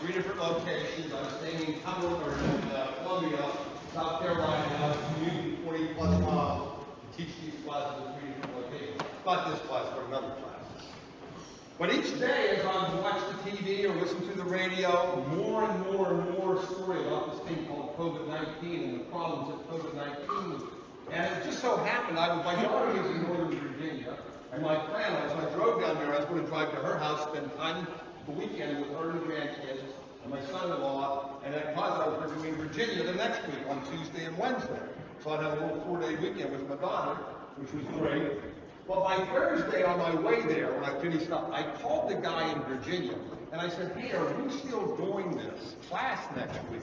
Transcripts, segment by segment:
3 different locations. I was staying in Columbia, South Carolina, commuting 20 plus miles to teach these classes in 3 different locations. Not this class, but another class. But each day, as I would watch the TV or listen to the radio, more and more story about this thing called COVID-19 and the problems that COVID-19 was. And it just so happened, my daughter lives in Northern Virginia, and my plan was, when I drove down there, I was going to drive to her house, spend time the weekend with her and the grandkids, and my son-in-law, and then because I was going to be in Virginia the next week on Tuesday and Wednesday. So I'd have a little 4-day weekend with my daughter, which was great. But by Thursday, on my way there, when I finished up, I called the guy in Virginia, and I said, hey, are we still doing this class next week?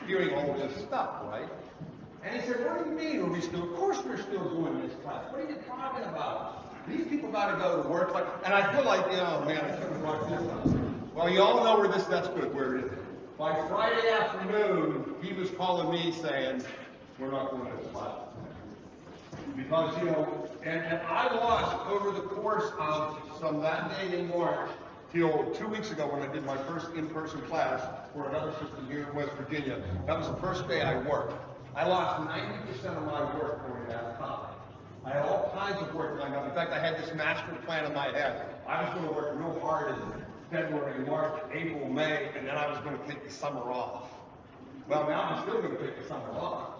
Hearing all this stuff, right? And he said, what do you mean, are we still? Of course we're still doing this class. What are you talking about? These people got to go to work. And I feel like, oh man, I couldn't write this up. Well, you all know that's good, where it is. By Friday afternoon, he was calling me saying, we're not doing this class. Because, and I lost over the course of from that day in March till 2 weeks ago when I did my first in-person class for another system here in West Virginia. That was the first day I worked. I lost 90% of my work during that time. I had all kinds of work lined up. In fact, I had this master plan in my head. I was going to work real hard in February, March, April, May, and then I was going to take the summer off. Well, now I'm still going to take the summer off.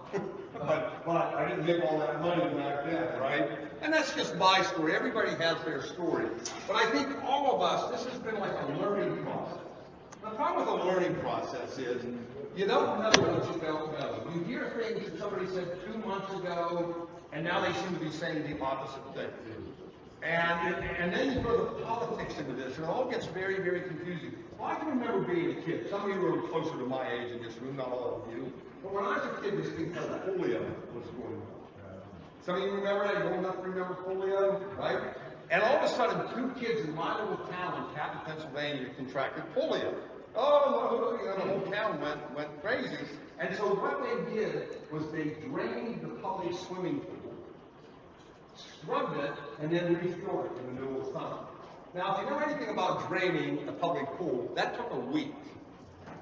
but I didn't make all that money back then, right? And that's just my story. Everybody has their story. But I think all of us, this has been like a learning process. The problem with a learning process is you don't know what you don't know. You hear things that somebody said 2 months ago, and now they seem to be saying the opposite thing. And then you throw the politics into this, and it all gets very, very confusing. Well, I can remember being a kid. Some of you are closer to my age in this room, not all of you. But when I was a kid, this thing called polio was going on. Some of you remember that? You old enough to remember polio, right? And all of a sudden, 2 kids in my little town in Captain, Pennsylvania contracted polio. Oh, the whole town went crazy. And so what they did was they drained the public swimming pool, scrubbed it, and then refilled it in the middle of summer. Now, if you know anything about draining a public pool, that took a week.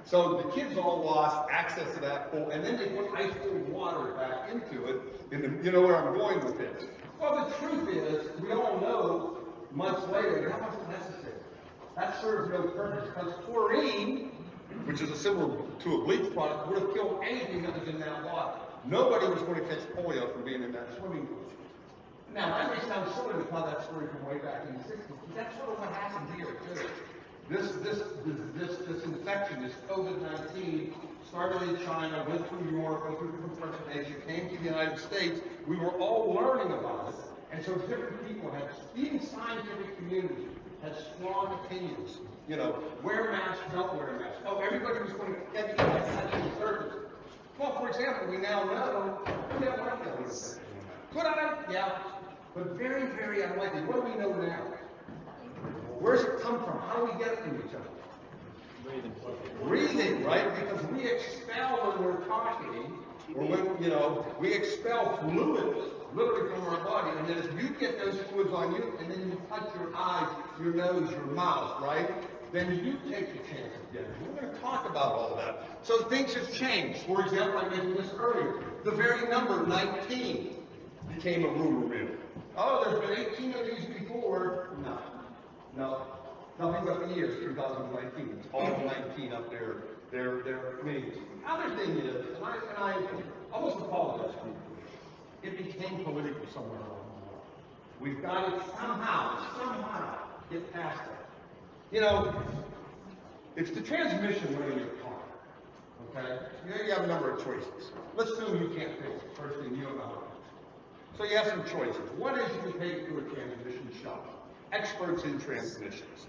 So the kids all lost access to that pool, and then they put ice cold water back into it. You know where I'm going with this? Well, the truth is, we all know months later that wasn't necessary. That serves no purpose because chlorine, which is similar to a bleach product, would have killed anything that was in that water. Nobody was going to catch polio from being in that swimming pool. Now, that may sound silly to tell that story from way back in the 60s, but that's sort of what happened here, too. This infection, this COVID-19, started in China, went through Europe, went through different parts of Asia, came to the United States. We were all learning about it, and so different people had, even scientific community, had strong opinions. Wear masks, don't wear masks. Oh, everybody was going to get the essential service. Well, for example, we now know who that might get this. Could I? Yeah. But very, very unlikely. What do we know now? Where does it come from? How do we get it from each other? Breathing, right? Because we expel when we're talking, or when, we expel fluids literally from our body, and then if you get those fluids on you, and then you touch your eyes, your nose, your mouth, right? Then you take the chance of getting it. We're going to talk about all that. So things have changed. For example, I mentioned this earlier. The very number 19 became a rumor mill. Oh, there's been 18 of these before. No. Nothing but the years 2019. It's all 19 up there. They're names. The other thing is, and I almost apologize for it became political somewhere along the line. We've got to somehow get past that. It's the transmission way in your car. Okay? You have a number of choices. Let's assume you can't fix it. First thing, you don't know how to fix it. So you have some choices. One is you can take it to a transmission shop. Experts in transmissions.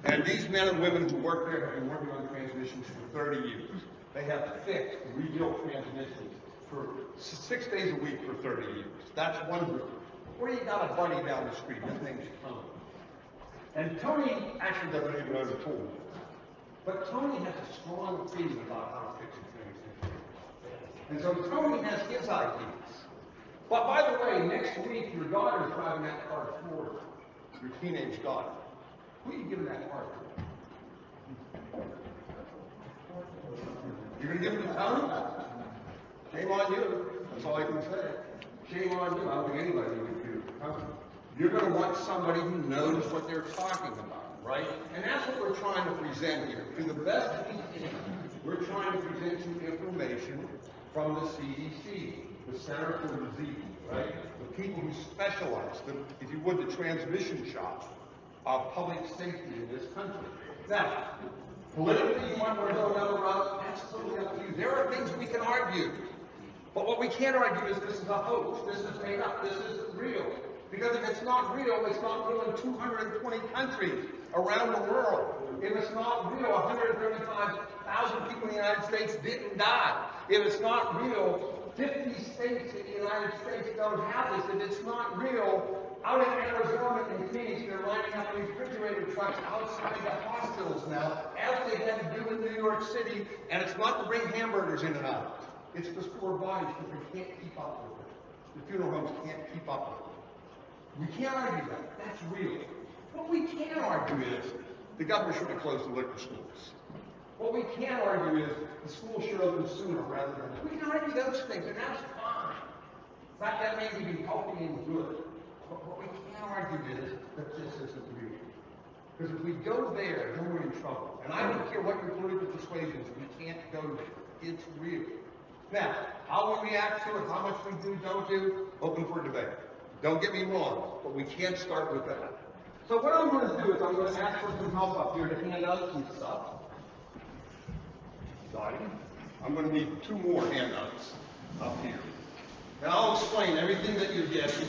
And these men and women who work there have been working on transmissions for 30 years. They have fixed, rebuilt transmissions for 6 days a week for 30 years. That's one group. Or you got a buddy down the street. His name's Tony. And Tony actually doesn't even know the tool. But Tony has a strong opinion about how to fix a transmission. And so Tony has his ideas. But by the way, next week your daughter's driving that car to Florida. Your teenage daughter. Who are you giving that car to? You're gonna give them the tongue? Shame on you. That's all I can say. Shame on you. I don't think anybody would give you the tongue. You're gonna want somebody who knows what they're talking about, right? And that's what we're trying to present here. To the best we can, we're trying to present you information from the CDC, the Center for Disease, right? The people who specialize, if you would, the transmission shop of public safety in this country. Now, politically, you might want to go another route. That's totally up to you. There are things we can argue. But what we can't argue is this is a hoax. This is made up. This isn't real. Because if it's not real, it's not real in 220 countries around the world. If it's not real, 135,000 people in the United States didn't die. If it's not real, 50 states in the United States don't have this. If it's not real, out in Arizona and Phoenix, they're lining up refrigerator trucks outside the hospitals now, as they had to do in New York City, and it's not to bring hamburgers in and out. It's to store bodies because they can't keep up with it. The funeral homes can't keep up with it. We can't argue that. That's real. What we can argue is the government should have closed the liquor stores. What we can argue is the schools should open sooner rather than later. We can argue those things, and that's fine. In fact, that may be healthy and good. But what we can't argue is that this isn't real. Because if we go there, then we're in trouble. And I don't care what your political persuasion is, we can't go there. It's real. Now, how we react to it, how much we do, don't do, open for debate. Don't get me wrong, but we can't start with that. So what I'm going to do is I'm going to ask for some help up here to hand out some stuff. Dottie, I'm going to need 2 more handouts up here. And I'll explain everything that you're getting.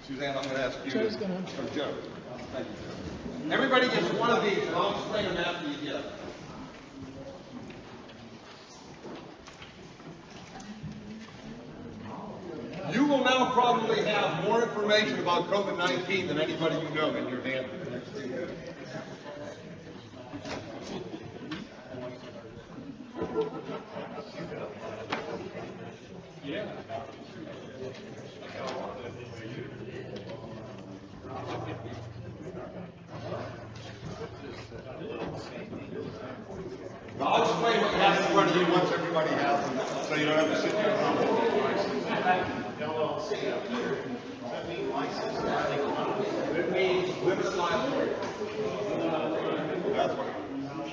Suzanne, I'm going to ask you. Joe's going to. Oh, Joe. Thank you, Joe. Everybody gets one of these, and I'll explain them after you get them. You will now probably have more information about COVID-19 than anybody you know in your hand. Yeah. I'll explain what you have in front of you once everybody has them, so you don't have to sit there and LLC up here. Does that mean license? It means limited liability. That's what it means.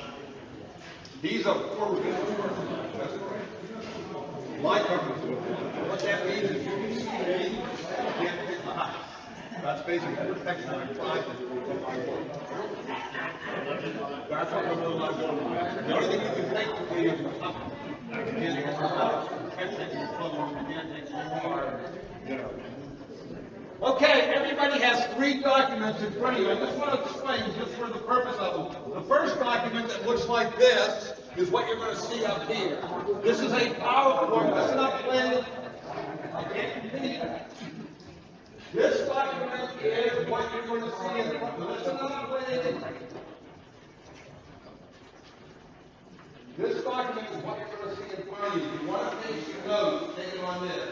These are for business purposes. That's right. My company. What that means is you can see me, you can't pick my eye. That's basically protection on private from my work. That's what limited liability means. The only thing you can take from me is the company. Okay, everybody has 3 documents in front of you. I just want to explain just for the purpose of them. The first document that looks like this is what you're going to see up here. This is a PowerPoint. Listen up, please. I can't continue. This document is what you're going to see in front. Listen up, please. This document is what you're going to see in front of you. If you want to take some notes, take it on this.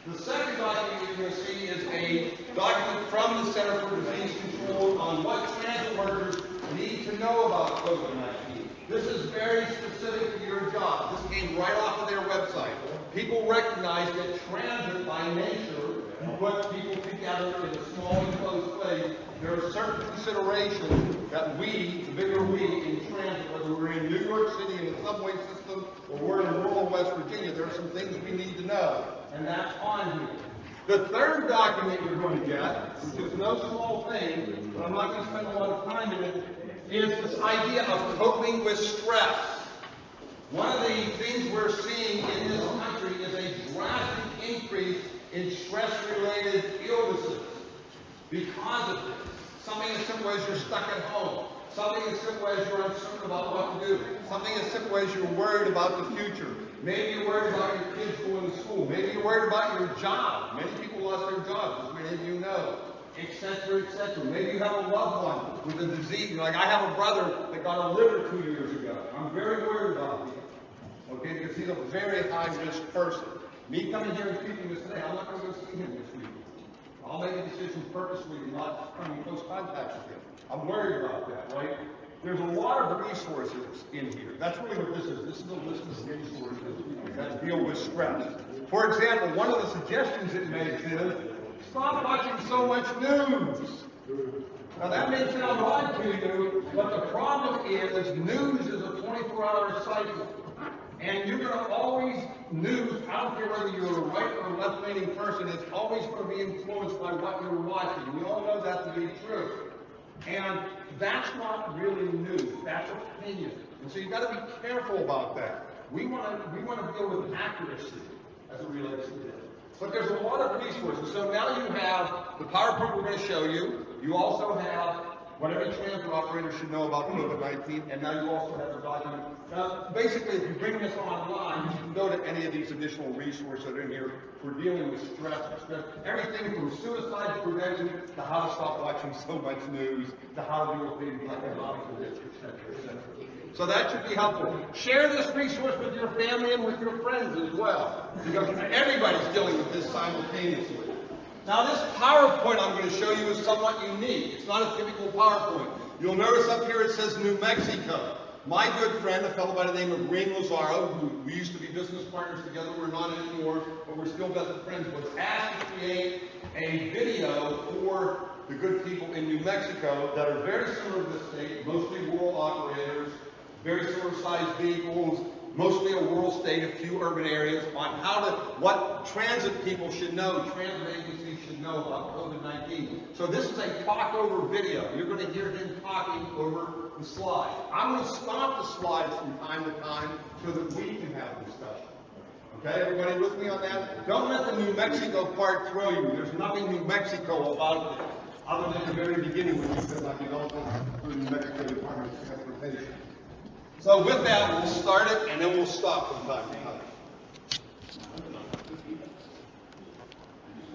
The second document you're going to see is a document from the Center for Disease Control on what transit workers need to know about COVID-19. This is very specific to your job. This came right off of their website. People recognize that transit by nature, you put people together in a small enclosed place, there are certain considerations that we, the bigger we, in transit, whether we're in New York City in the subway system or we're in rural West Virginia, there are some things we need to know, and that's on here. The third document you're going to get, which is no small thing, but I'm not going to spend a lot of time in it, is this idea of coping with stress. One of the things we're seeing in this country is a drastic increase in stress-related illnesses because of this. Something as simple as you're stuck at home. Something as simple as you're uncertain about what to do. Something as simple as you're worried about the future. Maybe you're worried about your kids going to school. Maybe you're worried about your job. Many people lost their jobs, as many of you know, etc., etc. Maybe you have a loved one with a disease. Like I have a brother that got a liver 2 years ago. I'm very worried about him. Okay, because he's a very high-risk person. Me coming here and speaking this today, I'm not going to go see him this week. I'll make a decision purposely not coming in close contact with him. I'm worried about that, right? There's a lot of resources in here. That's really what this is. This is a list of resources that deal with stress. For example, one of the suggestions it makes is, stop watching so much news. Now that may sound odd to you, but the problem is news is a 24-hour cycle. And you're going to always, news, I don't care whether you're a right or left-leaning person, it's always going to be influenced by what you're watching. We all know that to be true. And that's not really news, that's opinion. And so you've got to be careful about that. We want to deal with accuracy as it relates to this. But there's a lot of resources. So now you have the PowerPoint we're going to show you. You also have what every transit operator should know about COVID-19, and now you also have the document. Now, basically, if you bring this online, you can go to any of these additional resources that are in here for dealing with stress. Everything from suicide prevention to how to stop watching so much news to how to deal with things like economic risk, etc., etc. So that should be helpful. Share this resource with your family and with your friends as well, because everybody's dealing with this simultaneously. Now this PowerPoint I'm going to show you is somewhat unique. It's not a typical PowerPoint. You'll notice up here it says New Mexico. My good friend, a fellow by the name of Ring Lazaro, who we used to be business partners together, we're not anymore, but we're still best friends, was asked to create a video for the good people in New Mexico that are very similar to the state, mostly rural operators, very similar sized vehicles, mostly a rural state, a few urban areas, on what transit people should know, transit agencies should know about COVID-19. So this is a talk-over video. You're going to hear him talking over the slides. I'm going to stop the slides from time to time so that we can have a discussion. Okay, everybody with me on that? Don't let the New Mexico part throw you. There's nothing New Mexico about it, other than the very beginning when you said, like, you don't for the New Mexico Department of Transportation. So with that, we'll start it, and then we'll stop from time to time.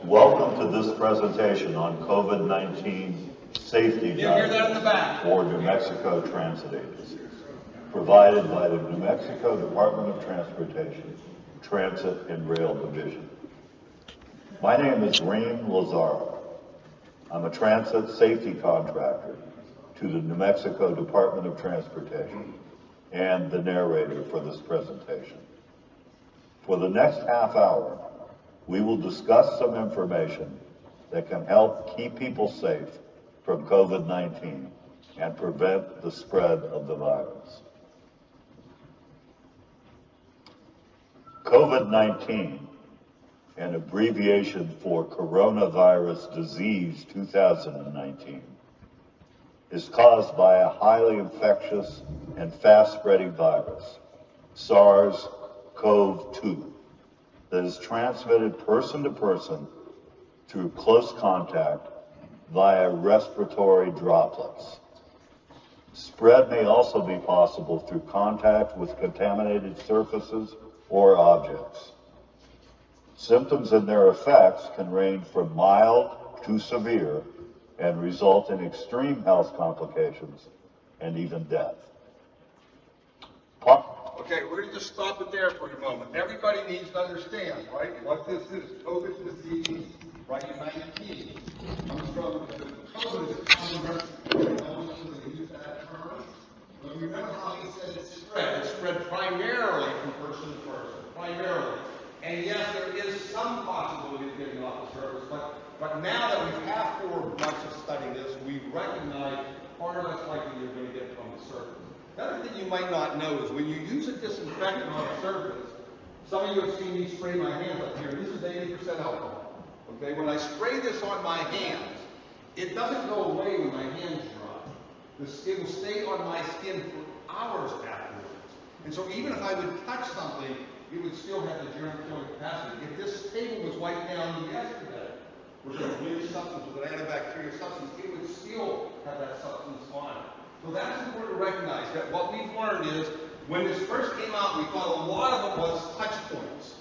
Welcome to this presentation on COVID-19 safety guidelines for New Mexico transit agencies, provided by the New Mexico Department of Transportation, Transit and Rail Division. My name is Ring Lazaro. I'm a transit safety contractor to the New Mexico Department of Transportation and the narrator for this presentation. For the next half hour, we will discuss some information that can help keep people safe from COVID-19 and prevent the spread of the virus. COVID-19, an abbreviation for Coronavirus Disease 2019, is caused by a highly infectious and fast-spreading virus, SARS-CoV-2, that is transmitted person to person through close contact via respiratory droplets. Spread may also be possible through contact with contaminated surfaces or objects. Symptoms and their effects can range from mild to severe and result in extreme health complications and even death. Okay, we're going to just stop it there for a moment. Everybody needs to understand, right, what this is. COVID disease, right, 19. Comes from COVID is a common respiratory illness, so they use that term. But remember how he said it spread. It spread primarily from person to person, primarily. And yes, there is some possibility of getting off the surface, but now that we've had 4 months of studying this, we recognize far less likely you're going to get from the surface. The other thing you might not know is when you use a disinfectant on a surface, some of you have seen me spray my hands up here. This is 80% alcohol. Okay, when I spray this on my hands, it doesn't go away when my hands dry. It will stay on my skin for hours afterwards. And so even if I would touch something, it would still have the germ-killing capacity. If this table was wiped down yesterday with a bleach substance, with an antibacterial substance, it would still have that substance on it. So that's important to recognize that what we've learned is when this first came out, we thought a lot of it was touch points.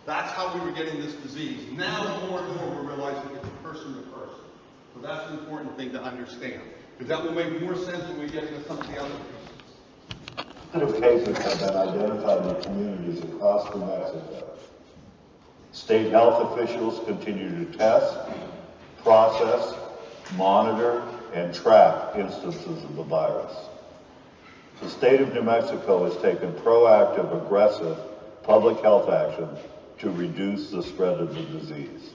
That's how we were getting this disease. Now more and more we're realizing it's person to person. So that's an important thing to understand, because that will make more sense when we get into some of the other pieces. Positive cases have been identified in communities across New Mexico. State health officials continue to test, process, monitor, and track instances of the virus. the state of New Mexico has taken proactive, aggressive public health action to reduce the spread of the disease.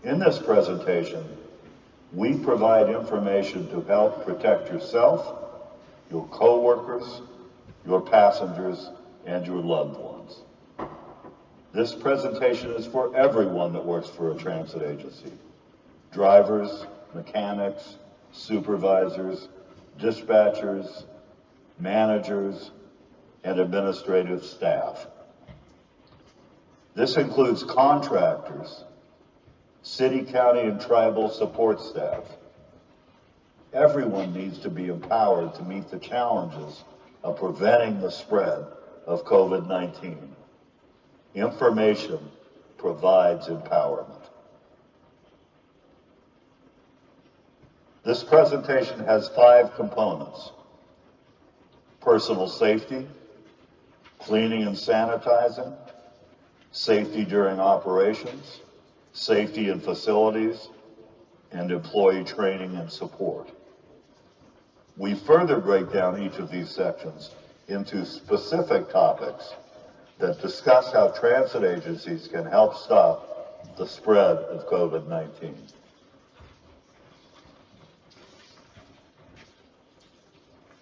In this presentation, we provide information to help protect yourself, your coworkers, your passengers, and your loved ones. This presentation is for everyone that works for a transit agency: drivers, mechanics, supervisors, dispatchers, managers, and administrative staff. This includes contractors, city, county, and tribal support staff. Everyone needs to be empowered to meet the challenges of preventing the spread of COVID-19. Information provides empowerment. This presentation has 5 components: personal safety, cleaning and sanitizing, safety during operations, safety in facilities, and employee training and support. We further break down each of these sections into specific topics that discuss how transit agencies can help stop the spread of COVID-19.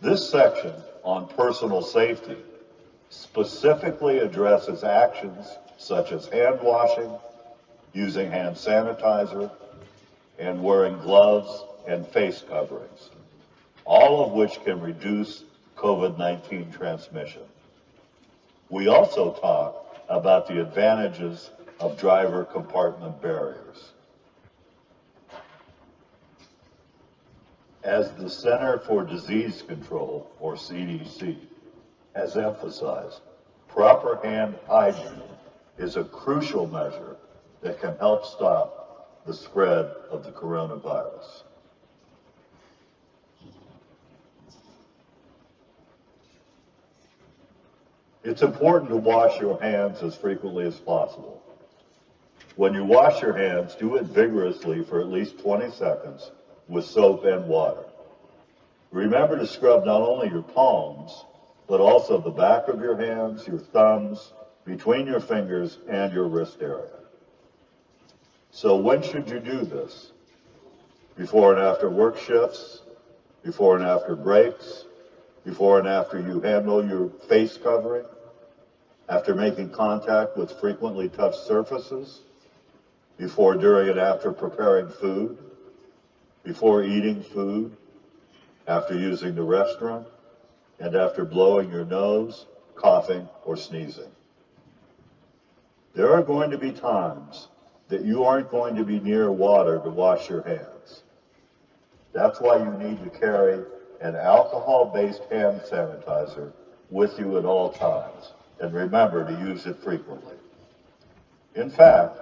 This section on personal safety specifically addresses actions such as hand washing, using hand sanitizer, and wearing gloves and face coverings, all of which can reduce COVID-19 transmission. We also talk about the advantages of driver compartment barriers. As the Center for Disease Control, or CDC, has emphasized, proper hand hygiene is a crucial measure that can help stop the spread of the coronavirus. It's important to wash your hands as frequently as possible. When you wash your hands, do it vigorously for at least 20 seconds with soap and water. Remember to scrub not only your palms, but also the back of your hands, your thumbs, between your fingers, and your wrist area. So when should you do this? Before and after work shifts, before and after breaks, before and after you handle your face covering, after making contact with frequently touched surfaces, before, during, and after preparing food, before eating food, after using the restroom, and after blowing your nose, coughing, or sneezing. There are going to be times that you aren't going to be near water to wash your hands. That's why you need to carry an alcohol-based hand sanitizer with you at all times, and remember to use it frequently. In fact,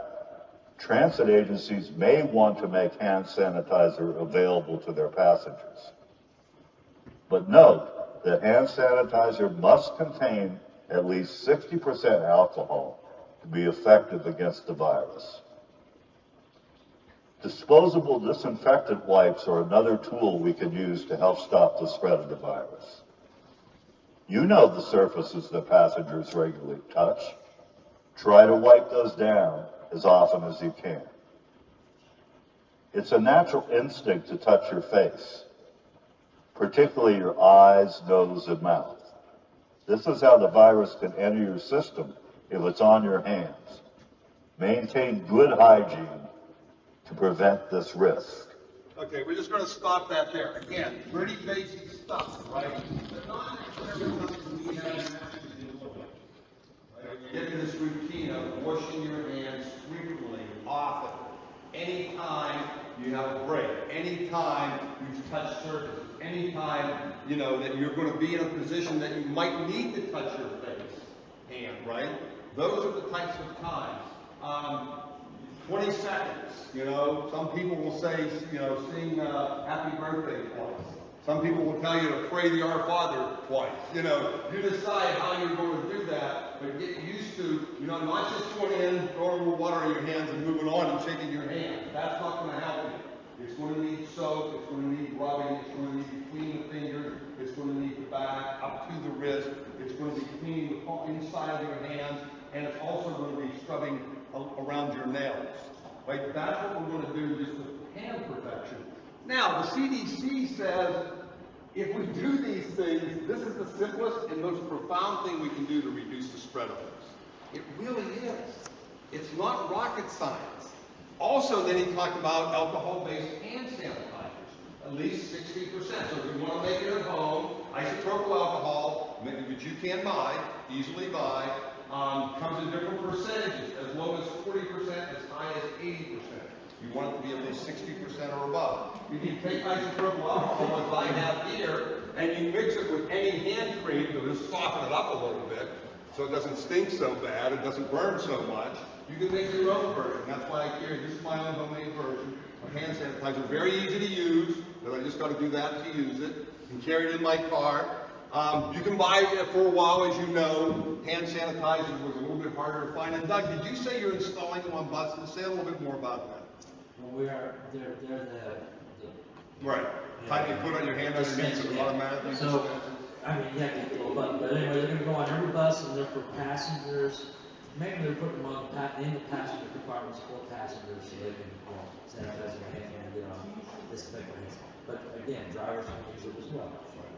transit agencies may want to make hand sanitizer available to their passengers. But note that hand sanitizer must contain at least 60% alcohol to be effective against the virus. Disposable disinfectant wipes are another tool we can use to help stop the spread of the virus. You know the surfaces that passengers regularly touch. Try to wipe those down as often as you can. It's a natural instinct to touch your face, particularly your eyes, nose, and mouth. This is how the virus can enter your system if it's on your hands. Maintain good hygiene to prevent this risk. Okay, we're just going to stop that there. Again, pretty basic stuff, right? But not necessarily something we have actually to look at. Right? You get in this routine of washing your hands frequently, often, anytime you have a break, anytime you touch surfaces, anytime, that you're going to be in a position that you might need to touch your hand, right? Those are the types of times. 20 seconds, some people will say, sing happy birthday twice. Some people will tell you to pray the Our Father twice. You decide how you're going to do that, but get used to, not just going in, throwing a little water in your hands and moving on and shaking your hand. That's not going to help you. It's going to need soap, it's going to need rubbing, it's going to need to clean the fingers, it's going to back, up to the wrist. It's going to be cleaning the inside of your hands, and it's also going to be scrubbing around your nails. Right? That's what we're going to do just with hand protection. Now, the CDC says if we do these things, this is the simplest and most profound thing we can do to reduce the spread of this. It really is. It's not rocket science. Also, then he talked about alcohol-based hand sanitizers, at least 60%. So if you want to make it at home, isopropyl alcohol, which you can buy, easily buy, comes in different percentages, as low as 40%, as high as 80%. You want it to be at least 60% or above. You can take isopropyl alcohol, as I have here, and you mix it with any hand cream to just soften it up a little bit, so it doesn't stink so bad, it doesn't burn so much. You can make your own version. That's why I carry, this is my own homemade version of hand sanitizer. Very easy to use, but I just got to do that to use it. You can carry it in my car. You can buy it for a while, as you know. Hand sanitizer was a little bit harder to find. And Doug, did you say you're installing them on buses? Say a little bit more about that. Well, they're the right. Type you put on your hand underneath it automatically. So, I mean, you have to get the little button. But anyway, they're going to go on every bus, and they're for passengers. Maybe they're putting them on in the passenger compartments for passengers so they can sanitize their hands when they get on, disinfect their hands. But again, drivers can use it as well.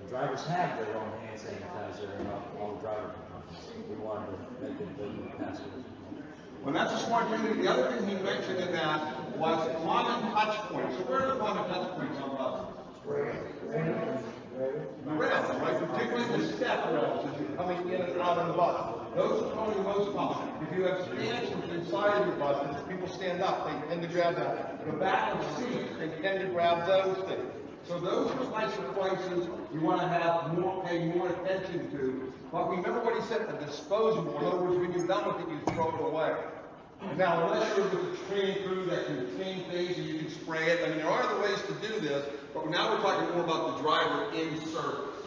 The drivers have their own hand sanitizer and all the driver compartments. We wanted to make it available to passengers. Well, that's a smart thing. The other thing he mentioned in that was common touch points. So where are the common touch points on buses? The rails, right? Particularly the step rails as you're coming in and out of the bus. Those are probably the most common. If you have stanchions inside of your bus, as people stand up, they tend to grab that. The back of seats, they tend to grab those things. So those are the types of places you want to have pay more attention to. But remember what he said, the disposable. In other words, when you're done with it, you throw it away. Now, unless you're with a training crew that can clean things and you can spray it, I mean, there are other ways to do this, but now we're talking more about the driver in service,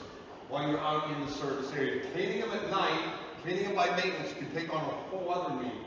while you're out in the service area. Cleaning them at night, cleaning them by maintenance can take on a whole other meaning.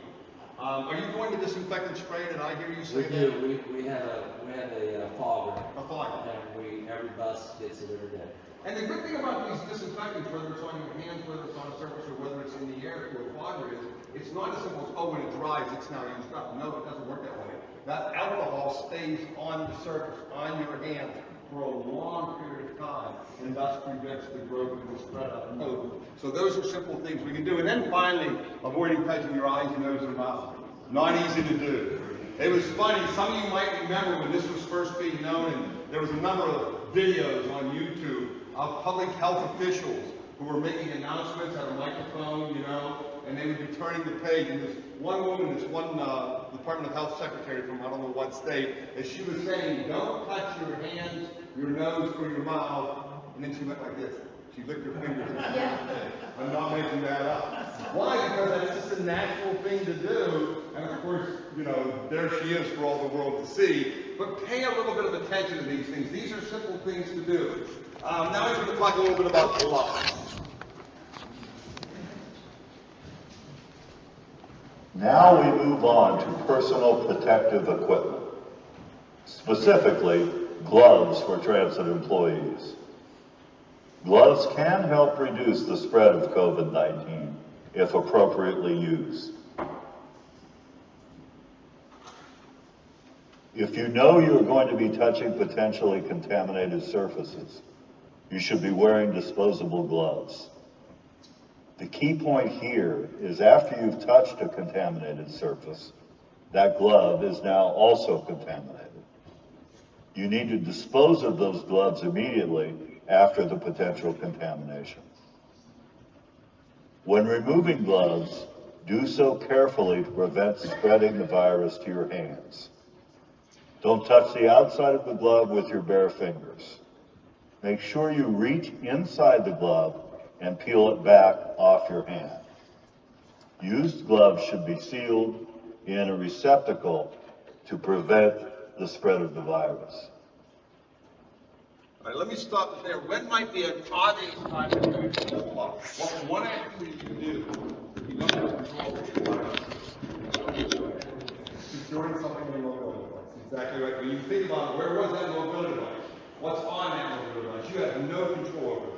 Are you going to disinfect and spray it? And I hear you say that. We do. We have a fogger. A fogger. And every bus gets it every day. And the good thing about these disinfectants, whether it's on your hands, whether it's on a surface, or whether it's in the air through a fogger, is it's not as simple as, oh, when it dries, it's now used up. No, it doesn't work that way. That alcohol stays on the surface, on your hands, for a long period of time, and thus prevents the growth and the spread of COVID. So those are simple things we can do. And then finally, avoiding touching your eyes, nose, and mouth. Not easy to do. It was funny, some of you might remember when this was first being known, and there was a number of videos on YouTube of public health officials who were making announcements at a microphone, you know, and they would be turning the page, and this one woman, this one Department of Health secretary from I don't know what state, as she was saying, don't touch your hands, your nose, or your mouth, and then she went like this. She licked her fingers. I'm not making that up. Why? Because that's just a natural thing to do, and of course, you know, there she is for all the world to see. But pay a little bit of attention to these things. These are simple things to do. Now we're going to talk a little bit about gloves. Now we move on to personal protective equipment, specifically gloves for transit employees. Gloves can help reduce the spread of COVID-19 if appropriately used. If you know you're going to be touching potentially contaminated surfaces, you should be wearing disposable gloves. The key point here is after you've touched a contaminated surface, that glove is now also contaminated. You need to dispose of those gloves immediately after the potential contamination. When removing gloves, do so carefully to prevent spreading the virus to your hands. Don't touch the outside of the glove with your bare fingers. Make sure you reach inside the glove and peel it back off your hand. Used gloves should be sealed in a receptacle to prevent the spread of the virus. All right, let me stop there. When might be an obvious time to use the glove? What one activity you can do if you don't have control of the virus? Securing something in your mobility device. Exactly right. When you think about it, where was that mobility device? What's on that mobility device? You have no control over that.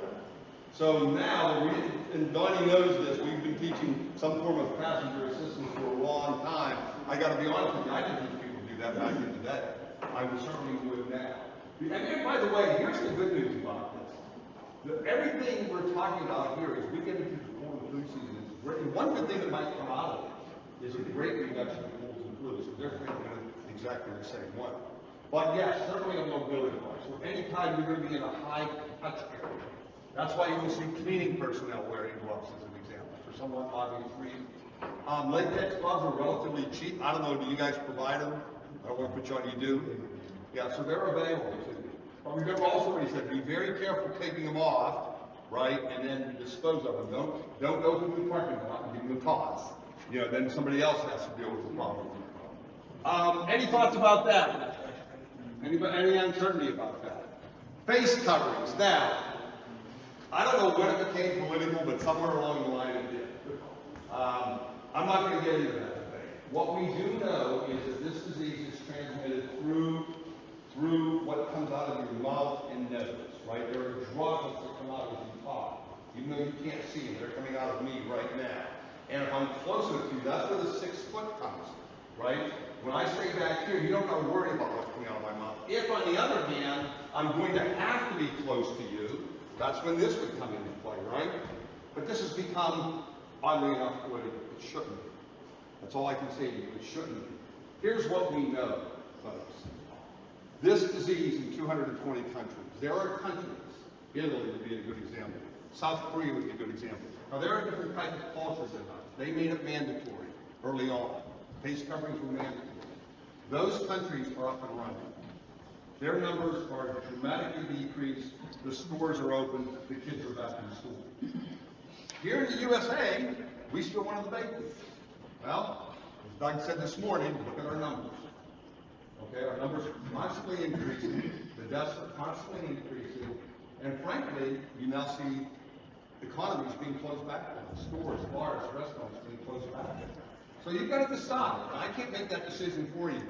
So now, and Donnie knows this, we've been teaching some form of passenger assistance for a long time. I gotta be honest with you, I didn't teach people to do that back in the day. I would certainly do it now. And by the way, here's the good news about this. Everything we're talking about here, as we get into the cold and flu season, is great. And one good thing that might come out of it is a great reduction in colds and flus. So they're thinking exactly the same way. But yes, certainly a mobility device. So anytime you're going to be in a high touch area, that's why you will see cleaning personnel wearing gloves as an example, for somewhat obvious reason. Latex gloves are relatively cheap. I don't know, do you guys provide them? I don't want to put you on, you do? Yeah, so they're available to you. But remember also what he said, be very careful taking them off, right, and then dispose of them. Don't go through the parking lot and give them a toss. You know, then somebody else has to deal with the problem. Any thoughts about that? Any uncertainty about that? Face coverings. Now, I don't know when it became political, but somewhere along the line it did. I'm not going to get into that today. What we do know is that this disease is transmitted through what comes out of your mouth and nose, right? There are droplets that come out as you talk. Even though you can't see them, they're coming out of me right now. And if I'm closer to you, that's where the 6 foot comes, right? When I say back here, you don't have to worry about what's coming out of my mouth. If, on the other hand, I'm going to have to be close to you, that's when this would come into play, right? But this has become, oddly enough, political. It shouldn't be. That's all I can say to you. It shouldn't be. Here's what we know, folks. This disease in 220 countries. There are countries, Italy would be a good example. South Korea would be a good example. Now, there are different types of cultures in us. They made it mandatory early on. Face coverings were mandatory. Those countries are up and running. Their numbers are dramatically decreased. The stores are open. The kids are back in school. Here in the USA, we still want to debate this. Well, as Doug said this morning, look at our numbers. Okay, our numbers are constantly increasing. The deaths are constantly increasing. And frankly, you now see economies being closed back. Stores, bars, restaurants being closed back. So you've got to decide. I can't make that decision for you.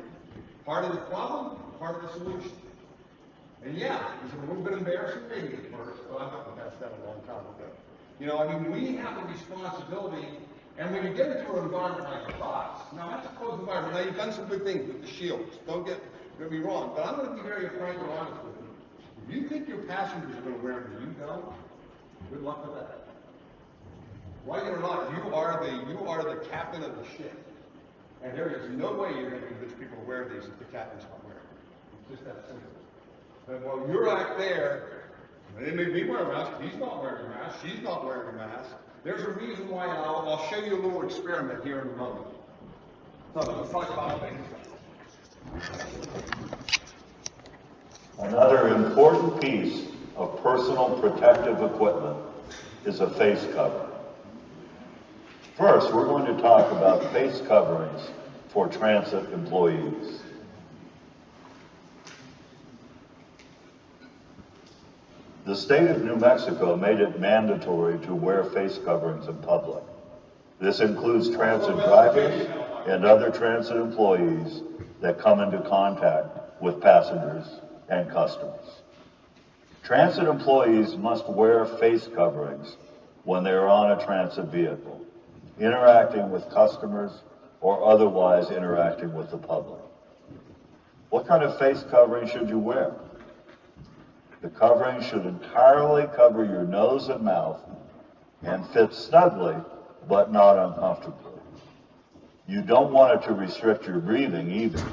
Part of the problem, part of the solution. And yeah, is it a little bit embarrassing? Maybe at first, but I've gotten past that a long time ago. You know, I mean, we have a responsibility, and when you get into an environment like a box, now that's a closed environment. Now you've done some good things with the shields. Don't get me wrong, but I'm going to be very frank and honest with you. If you think your passengers are going to wear them and you don't, good luck with that. Like it or not, you are the captain of the ship. And there is no way you're going to convince people to wear these if the captain's not wearing them. It's just that simple. But while you're out there, they may be wearing a mask, he's not wearing a mask, she's not wearing a mask. There's a reason why, and I'll show you a little experiment here in a moment. So let's talk about things. Another important piece of personal protective equipment is a face cover. First, we're going to talk about face coverings for transit employees. The state of New Mexico made it mandatory to wear face coverings in public. This includes transit drivers and other transit employees that come into contact with passengers and customers. Transit employees must wear face coverings when they are on a transit vehicle, interacting with customers or otherwise interacting with the public. What kind of face covering should you wear? The covering should entirely cover your nose and mouth and fit snugly, but not uncomfortably. You don't want it to restrict your breathing either,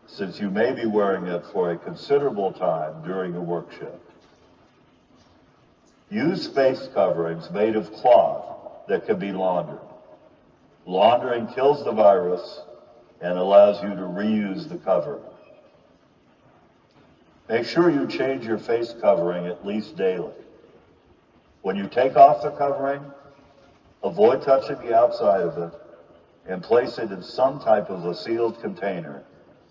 since you may be wearing it for a considerable time during a work shift. Use face coverings made of cloth that can be laundered. Laundering kills the virus and allows you to reuse the cover. Make sure you change your face covering at least daily. When you take off the covering, avoid touching the outside of it and place it in some type of a sealed container,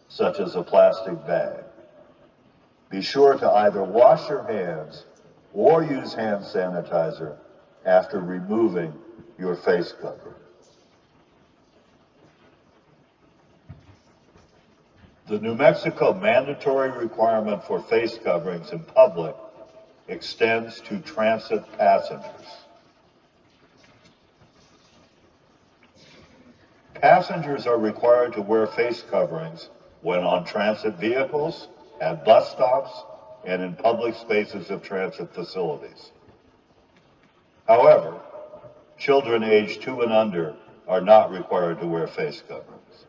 such as a plastic bag. Be sure to either wash your hands or use hand sanitizer after removing your face cover. The New Mexico mandatory requirement for face coverings in public extends to transit passengers. Passengers are required to wear face coverings when on transit vehicles, at bus stops, and in public spaces of transit facilities. However, children aged 2 and under are not required to wear face coverings.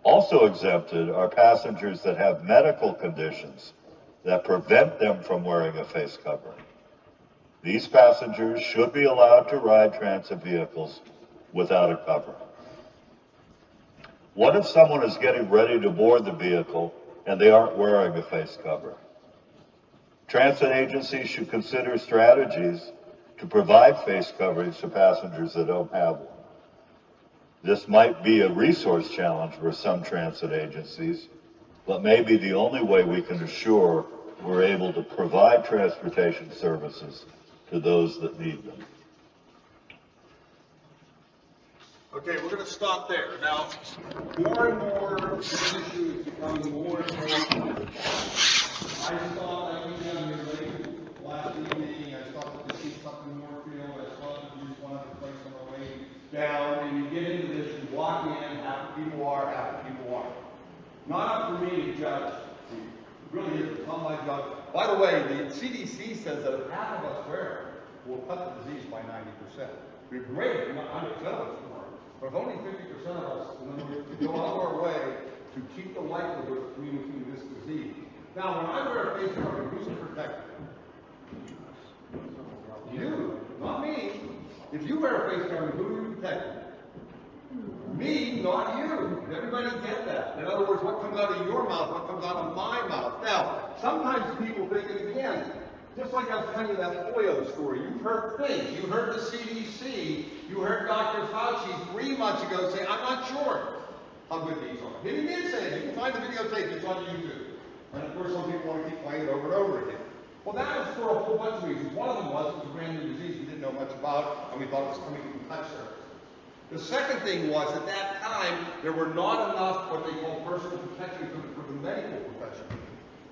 Also exempted are passengers that have medical conditions that prevent them from wearing a face covering. These passengers should be allowed to ride transit vehicles without a covering. What if someone is getting ready to board the vehicle and they aren't wearing a face covering? Transit agencies should consider strategies to provide face coverings to passengers that don't have one. This might be a resource challenge for some transit agencies, but may be the only way we can assure we're able to provide transportation services to those that need them. Okay, we're going to stop there. Now, more and more, this issue is becoming more and more common. I saw that we down here late last evening. I stopped to see something more field. I stopped to use one of the places on the way down. And you get into this, you walk in, half the people are, half the people aren't. Not up for me to judge. It really is. It's not my job. By the way, the CDC says that if half of us wear it, we'll cut the disease by 90%. It'd be great if not 100% of us wear it. But if only 50% of us, in other words, go out of our way to keep the likelihood of communicating this disease. Now, when I wear a face covering, who's protected? You, not me. If you wear a face covering, who are you protecting? Me, not you. Did everybody get that? In other words, what comes out of your mouth, what comes out of my mouth. Now, sometimes people think, and again, just like I was telling you that polio story, you've heard things. You heard the CDC, you heard Dr. Fauci 3 months ago say, I'm not sure how good these are. He did say it. You can find the videotape, it's on YouTube. And of course, some people want to keep playing it over and over again. Well, that was for a whole bunch of reasons. One of them was it was a brand new disease we didn't know much about, and we thought it was coming from touch surface. The second thing was, at that time, there were not enough what they call personal protection for the medical profession.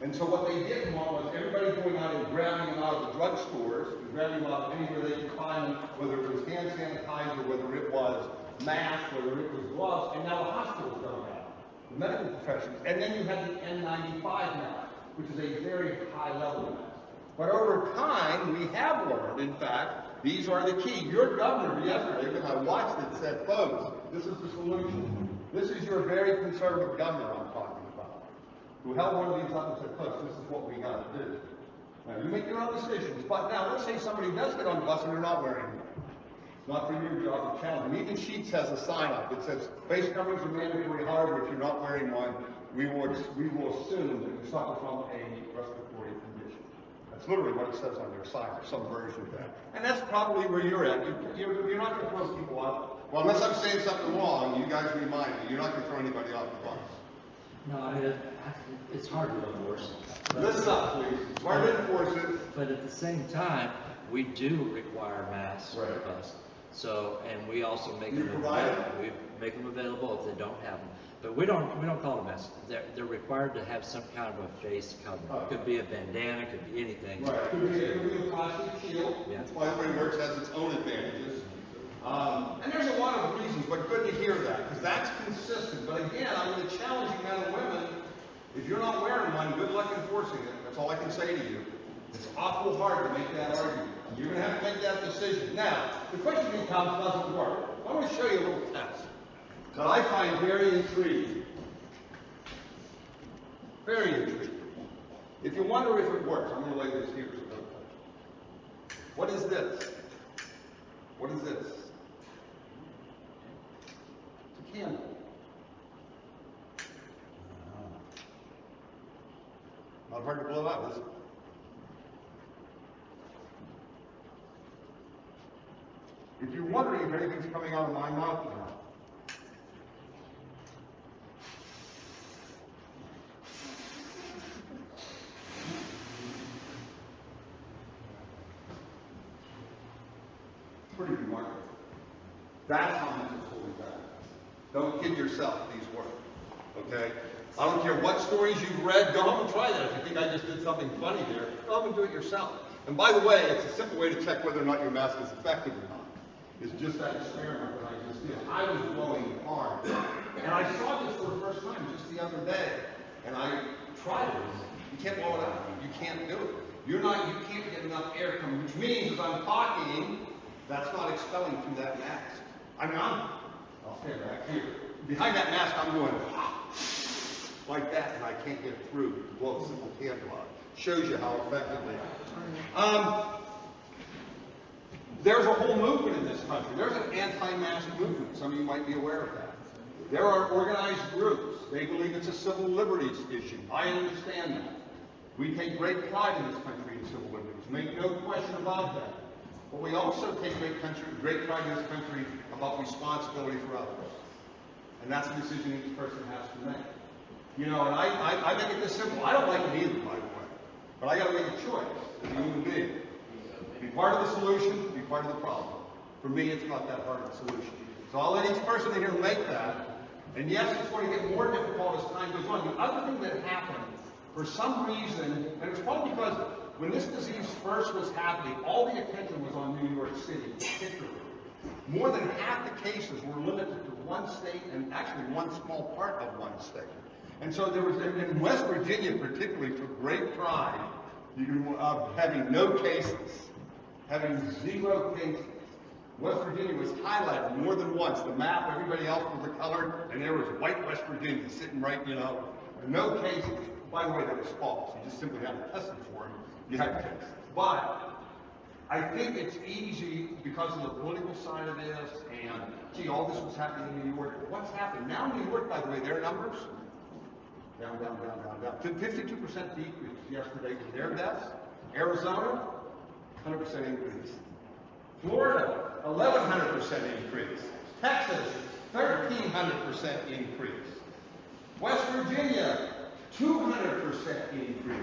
And so what they didn't want was everybody going out and grabbing them out of the drugstores, and grabbing them out anywhere they could find them, whether it was hand sanitizer, whether it was masks, whether it was gloves, and now the hospitals don't have it, the medical professions. And then you had the N95 mask, which is a very high level mask. But over time, we have learned, in fact, these are the key. Your governor yesterday, when I watched it, said, folks, this is the solution. This is your very conservative governor I'm talking about, who held one of these up and said, folks, this is what we got to do. Now, you make your own decisions, but now let's say somebody does get on the bus and they're not wearing one. It's not for your job to challenge them. Even Sheets has a sign up that says, face coverings are mandatory, however, if you're not wearing one, we will assume that you suffer from a respiratory condition. That's literally what it says on your sign, or some version of that. And that's probably where you're at. You're not going to throw people out. Well, unless I'm saying something wrong, you guys remind me, you're not going to throw anybody off the bus. No, I mean, it's hard to enforce. Listen up, please. It's hard to enforce it. But at the same time, we do require masks on the Right. bus. So, and we also make You them provide available. We make them available if they don't have them. But we don't call them masks. They're required to have some kind of a face covering. It could be a bandana, it could be anything. Right. It could be a plastic shield. Yeah. That's why the way it works has its own advantages. And there's a lot of reasons, but good to hear that, because that's consistent. But again, I'm going to challenge you men and women. If you're not wearing one, good luck enforcing it. That's all I can say to you. It's awful hard to make that argument. You're going to have to make that decision. Now, the question becomes, does it work? I want to show you a little test that I find very intriguing. Very intriguing. If you wonder if it works, I'm going to lay this here. So don't touch it. What is this? What is this? It's a candle. Not hard to blow out, is it? If you're wondering if anything's coming out of my mouth now, pretty remarkable. That's how much it's holding back. Don't kid yourself, these work. Okay? I don't care what stories you've read, go home and try that. If you think I just did something funny there, go home and do it yourself. And by the way, it's a simple way to check whether or not your mask is effective or not. It's just that experiment that I just did. I was blowing hard. And I saw this for the first time just the other day. And I tried it. You can't blow it out. You can't do it. You can't get enough air coming, which means as I'm talking, that's not expelling through that mask. I'll stand back here. Behind that mask, I'm going like that, and I can't get it through to blow a simple candle out. Shows you how effective they are. There's a whole movement in this country. There's an anti-mask movement. Some of you might be aware of that. There are organized groups. They believe it's a civil liberties issue. I understand that. We take great pride in this country in civil liberties. Make no question about that. But we also take great pride in this country about responsibility for others. And that's a decision each person has to make. You know, and I make it this simple. I don't like it either, by the way. But I got to make a choice as a human being. Be part of the solution, be part of the problem. For me, it's not that hard of a solution. So I'll let each person in here make that. And yes, it's going to get more difficult as time goes on. The other thing that happened, for some reason, and it's probably because when this disease first was happening, all the attention was on New York City, particularly. More than half the cases were limited to one state and actually one small part of one state. And so there was, in West Virginia particularly, took great pride of having no cases, having 0 cases. West Virginia was highlighted more than once. The map, everybody else was colored, and there was white West Virginia sitting right, no cases. By the way, that was false. You just simply had to test it for them. You had cases. But I think it's easy because of the political side of this, and gee, all this was happening in New York. But what's happened? Now in New York, by the way, their numbers, down. 52% decrease yesterday in their deaths. Arizona, 100% increase. Florida, 1,100% increase. Texas, 1,300% increase. West Virginia, 200% increase.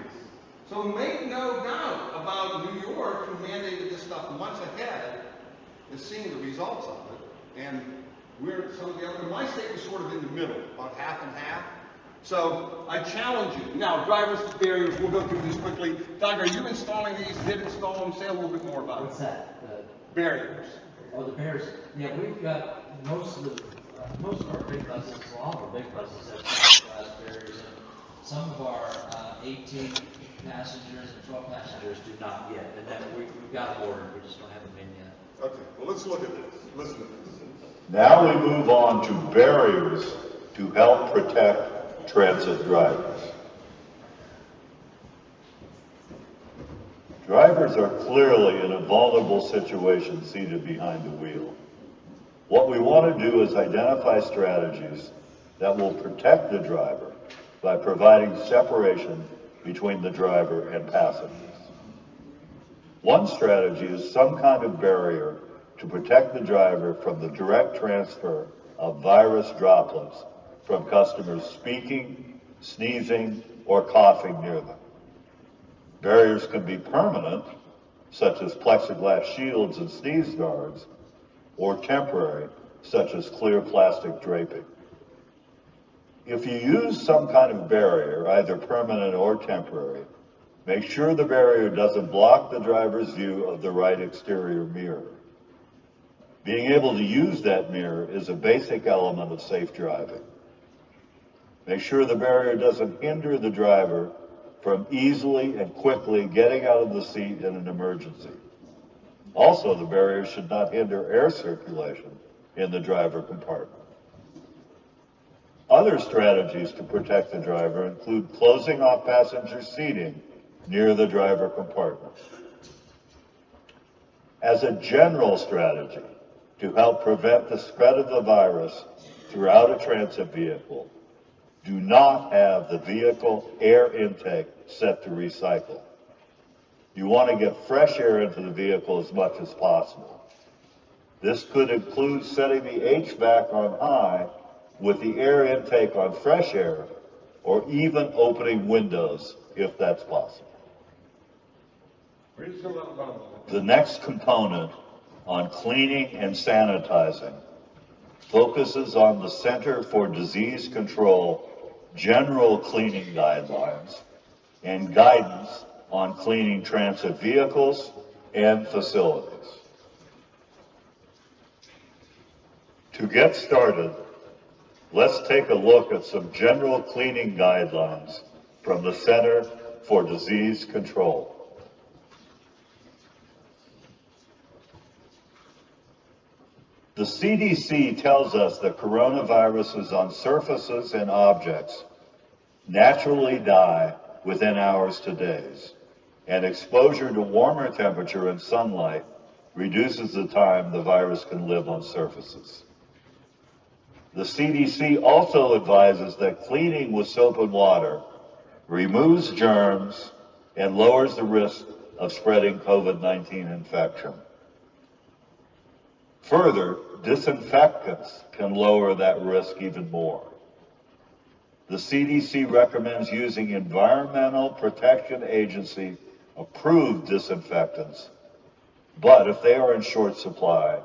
So make no doubt about New York, who mandated this stuff months ahead, is seeing the results of it. And we're some of the other, my state was sort of in the middle, about half and half. So I challenge you. Now, driver's barriers, we'll go through these quickly. Doug, are you installing these? Did install them? Say a little bit more about it. What's that? Barriers. Oh, the barriers. Yeah, we've got most of our big buses, well, all of our big buses have glass barriers. And some of our 18 passengers and 12 passengers do not yet. And then we've got them ordered. We just don't have them in yet. Okay, well, let's look at this. Listen to this. Now we move on to barriers to help protect transit drivers. Drivers are clearly in a vulnerable situation seated behind the wheel. What we want to do is identify strategies that will protect the driver by providing separation between the driver and passengers. One strategy is some kind of barrier to protect the driver from the direct transfer of virus droplets from customers speaking, sneezing, or coughing near them. Barriers can be permanent, such as plexiglass shields and sneeze guards, or temporary, such as clear plastic draping. If you use some kind of barrier, either permanent or temporary, make sure the barrier doesn't block the driver's view of the right exterior mirror. Being able to use that mirror is a basic element of safe driving. Make sure the barrier doesn't hinder the driver from easily and quickly getting out of the seat in an emergency. Also, the barrier should not hinder air circulation in the driver compartment. Other strategies to protect the driver include closing off passenger seating near the driver compartment. As a general strategy to help prevent the spread of the virus throughout a transit vehicle, do not have the vehicle air intake set to recycle. You want to get fresh air into the vehicle as much as possible. This could include setting the HVAC on high with the air intake on fresh air, or even opening windows if that's possible. The next component on cleaning and sanitizing focuses on the Center for Disease Control general cleaning guidelines, and guidance on cleaning transit vehicles and facilities. To get started, let's take a look at some general cleaning guidelines from the Center for Disease Control. The CDC tells us that coronaviruses on surfaces and objects naturally die within hours to days, and exposure to warmer temperature and sunlight reduces the time the virus can live on surfaces. The CDC also advises that cleaning with soap and water removes germs and lowers the risk of spreading COVID-19 infection. Further, disinfectants can lower that risk even more. The CDC recommends using Environmental Protection Agency approved disinfectants, but if they are in short supply,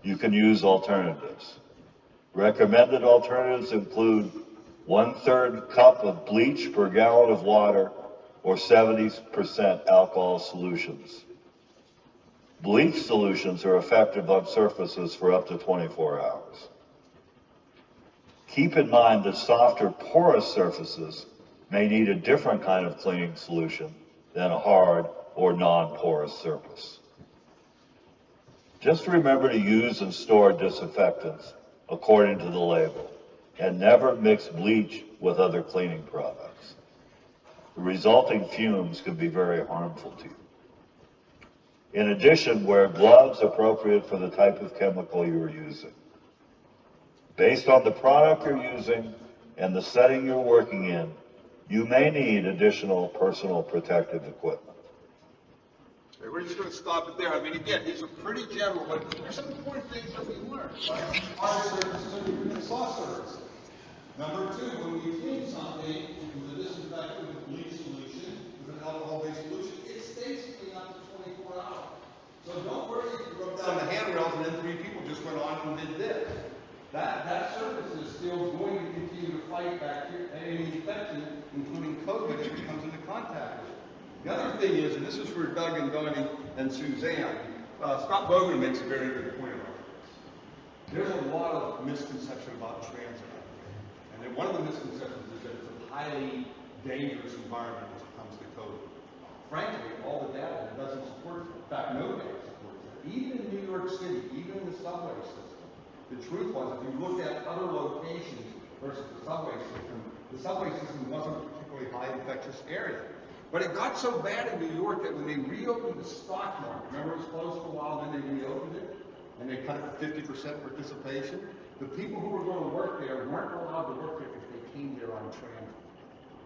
you can use alternatives. Recommended alternatives include 1/3 cup of bleach per gallon of water or 70% alcohol solutions. Bleach solutions are effective on surfaces for up to 24 hours. Keep in mind that softer, porous surfaces may need a different kind of cleaning solution than a hard or non-porous surface. Just remember to use and store disinfectants according to the label, and never mix bleach with other cleaning products. The resulting fumes can be very harmful to you. In addition, wear gloves appropriate for the type of chemical you are using. Based on the product you're using and the setting you're working in, you may need additional personal protective equipment. Okay, we're just going to stop it there. I mean, again, these are pretty general, but there's some important things that we learned. Right? Hard surfaces and soft surfaces. Number two, when we clean something with a disinfectant with bleach solution, with an alcohol-based solution, it stays clean up to 24 hours. So don't worry if you rub down the handrails and then 3 people just went on and did this. That surface is still going to continue to fight bacteria, any infection, including COVID, if it comes into contact with it. The other thing is, and this is for Doug and Donnie and Suzanne, Scott Bogan makes a very good point about this. There's a lot of misconception about transit out there. And then one of the misconceptions is that it's a highly dangerous environment when it comes to COVID. Frankly, all the data doesn't support it. In fact, no data supports it. Even in New York City, even in the subway system, the truth was, if you look at other locations versus the subway system wasn't a particularly high infectious area. But it got so bad in New York that when they reopened the stock market, remember it was closed for a while, then they reopened it, and they cut it to 50% participation. The people who were going to work there weren't allowed to work there if they came there on transit.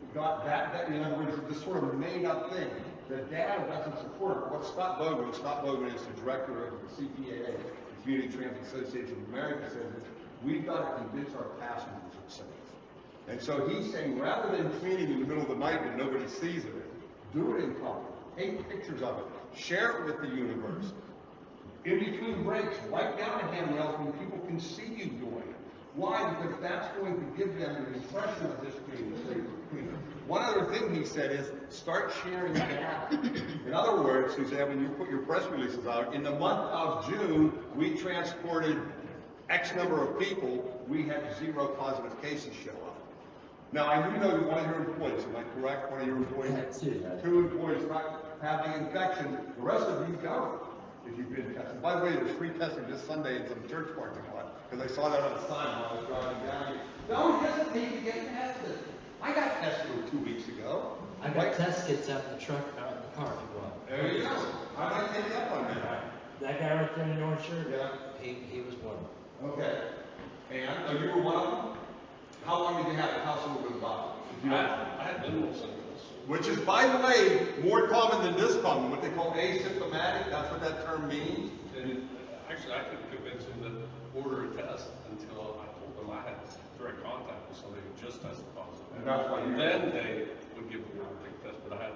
It got that, in other words, this sort of made up thing. The data doesn't support it. What Scott Bogan is the director of the CPAA, the Community Transit Association of America, says is, we've got to convince our passengers it's safe. And so he's saying, rather than cleaning in the middle of the night when nobody sees it, do it in public. Take pictures of it. Share it with the universe. In between breaks, wipe down the handrails when people can see you doing it. Why? Because that's going to give them an impression of this being safer, cleaner. One other thing he said is start sharing data. In other words, Suzanne, when you put your press releases out, in the month of June, we transported X number of people. We had 0 positive cases show up. Now, I do know one of your employees, am I correct? One of your employees? Yeah, 2 employees have the infection. The rest of you don't, if you've been tested. By the way, there's free testing this Sunday in some church parking lot, because I saw that on the sign while I was driving down here. Don't hesitate to get tested. I got tested 2 weeks ago. I got test kits out in the truck, out in the car, if you want. There you go. I might take you up on that. That guy right there in the orange shirt? Yeah. He was one. Okay. And, you were one of them? How long did you have it? How soon was it about? I had minimal symptoms. Which is, by the way, more common than this common, what they call asymptomatic. That's what that term means. And actually, I couldn't convince him to order a test until I told them I had direct contact with somebody who just tested positive. And that's why you. Then they would give me a big test, but I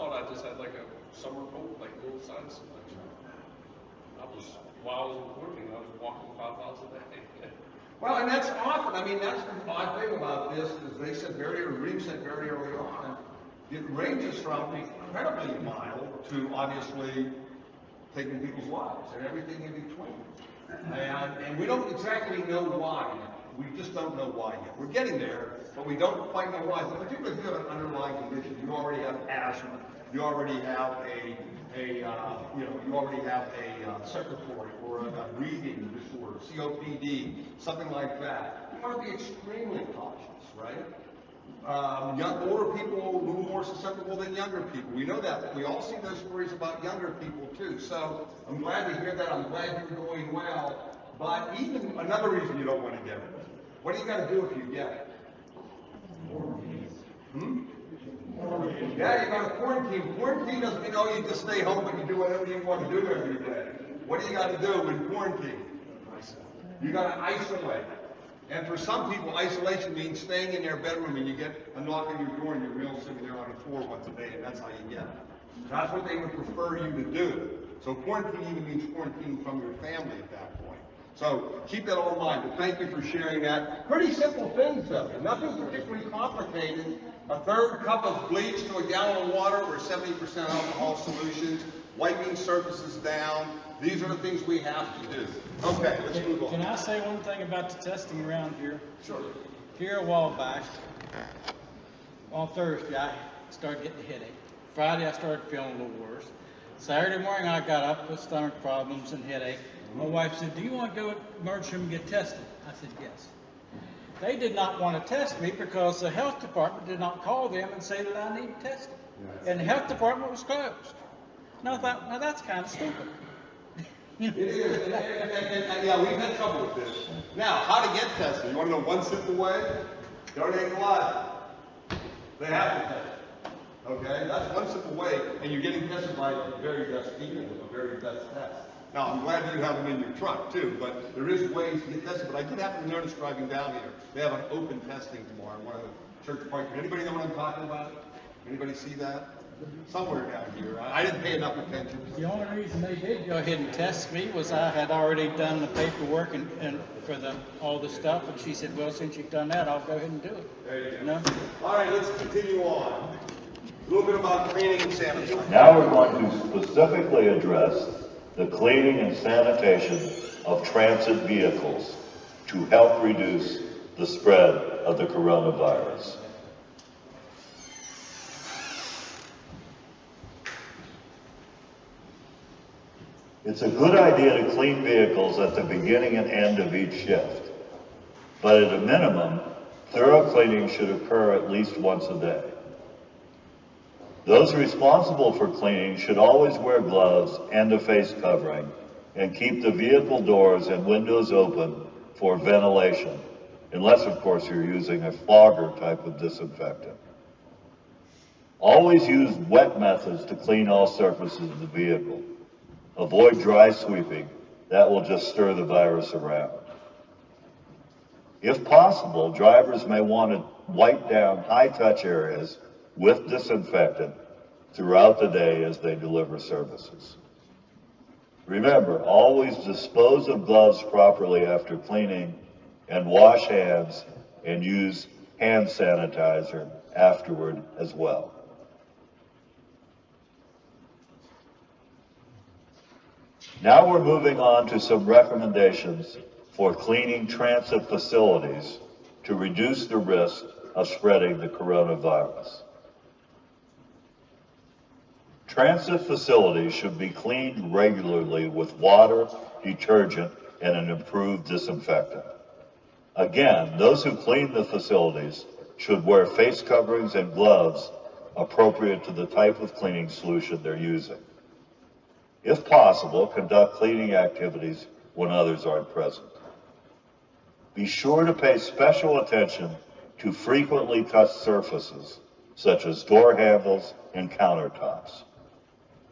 thought I just had like a summer cold, like a little sinus infection. While I was in quarantine, I was walking 5 miles a day. Well, and that's often, I mean, that's the odd thing about this, is they said Reem said very early on, it ranges from incredibly mild to obviously taking people's lives and everything in between. And we don't exactly know why yet. We just don't know why yet. We're getting there, but we don't quite know why. Particularly if you have an underlying condition, you already have asthma, you already have respiratory or a breathing disorder, COPD, something like that. You want to be extremely cautious, right? Older people are a little more susceptible than younger people. We know that, but we all see those stories about younger people too. So I'm glad to hear that. I'm glad you're going well. But even another reason you don't want to get it. What do you got to do if you get it? Yeah, you got to quarantine. Quarantine doesn't mean, oh, you just stay home and you do whatever you want to do every day. What do you got to do in quarantine? You got to isolate. And for some people, isolation means staying in their bedroom and you get a knock on your door and you're real sitting there on the floor once a day, and that's how you get it. That's what they would prefer you to do. So quarantine even means quarantining from your family at that point. So keep that all in mind, but thank you for sharing that. Pretty simple things though, nothing particularly complicated. A third cup of bleach to a gallon of water or 70% alcohol solutions, wiping surfaces down. These are the things we have to do. Okay, let's move on. Can I say one thing about the testing around here? Sure. Here a while back, on Thursday, I started getting a headache. Friday, I started feeling a little worse. Saturday morning, I got up with stomach problems and headache. My wife said, "Do you want to go to the emergency room and get tested?" I said, "Yes." They did not want to test me because the health department did not call them and say that I needed testing. And the health department was closed. And I thought, now that's kind of stupid. It is, and yeah, we've had trouble with this. Now, how to get tested? You want to know one simple way? Donate blood. They have to test. Okay, that's one simple way, and you're getting tested by the very best people with the very best test. Now, I'm glad you have them in your truck too, but there is ways to get tested. But I did happen to notice driving down here, they have an open testing tomorrow in one of the church parking. Anybody know what I'm talking about? Anybody see that? Somewhere down here. I didn't pay enough attention. The only reason they did go ahead and test me was I had already done the paperwork and for all the stuff, and she said, "Well, since you've done that, I'll go ahead and do it." There you go. No? All right, let's continue on. A little bit about cleaning and sanitation. Now we're going to specifically address the cleaning and sanitation of transit vehicles to help reduce the spread of the coronavirus. It's a good idea to clean vehicles at the beginning and end of each shift, but at a minimum, thorough cleaning should occur at least once a day. Those responsible for cleaning should always wear gloves and a face covering and keep the vehicle doors and windows open for ventilation, unless of course you're using a flogger type of disinfectant. Always use wet methods to clean all surfaces of the vehicle. Avoid dry sweeping, that will just stir the virus around. If possible, drivers may want to wipe down high-touch areas with disinfectant throughout the day as they deliver services. Remember, always dispose of gloves properly after cleaning and wash hands and use hand sanitizer afterward as well. Now we're moving on to some recommendations for cleaning transit facilities to reduce the risk of spreading the coronavirus. Transit facilities should be cleaned regularly with water, detergent, and an improved disinfectant. Again, those who clean the facilities should wear face coverings and gloves appropriate to the type of cleaning solution they're using. If possible, conduct cleaning activities when others aren't present. Be sure to pay special attention to frequently touched surfaces, such as door handles and countertops.